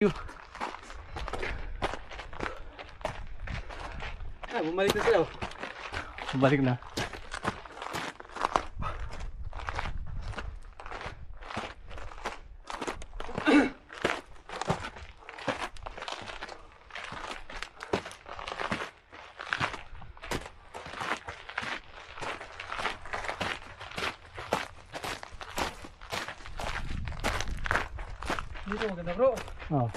Ah, bumalik na sila. Balik na. Dito maganda bro. Oh.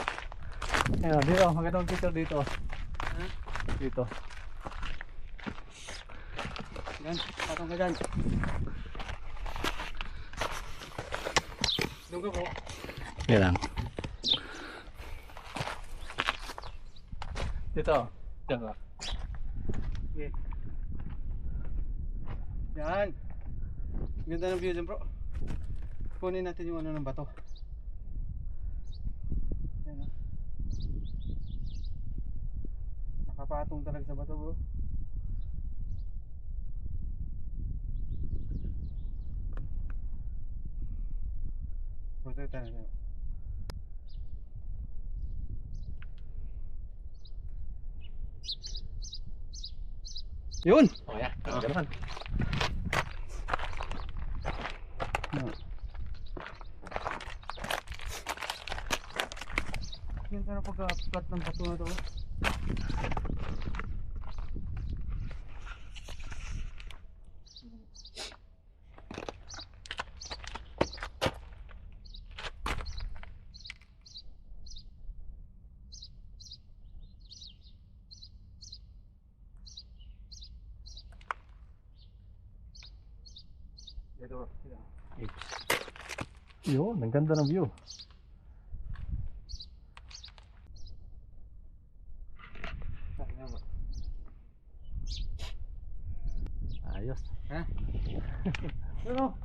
Ayun, dito, magandang picture dito. Ha? Dito. Yan, patong ka dyan. Doon ka bro. Yan lang. Dito. Diyan ka. Okay. Yan. Ganda ng view dyan bro. Kunin natin yung ano ng bato. Yan o. Nakapatong talaga sa bato bro. Buti talaga. Yun! Oh, yan. Ganahan. Yun sana pagka-flat ng bato na to. Ito. Yun, ang ganda ng view. Ayos. Ha? Ano?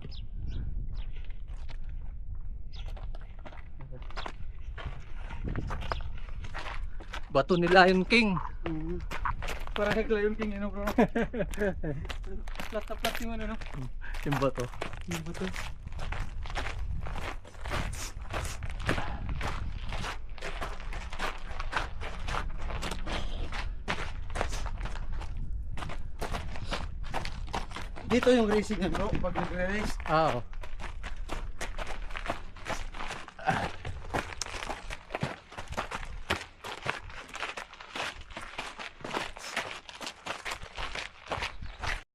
Bato ni Lion King. Parang kay Lion King ano bro. Flat na flat yung ano no? Yung bato. Yung bato. Dito yung racing na bro, pag nagre-race. Ah, oh.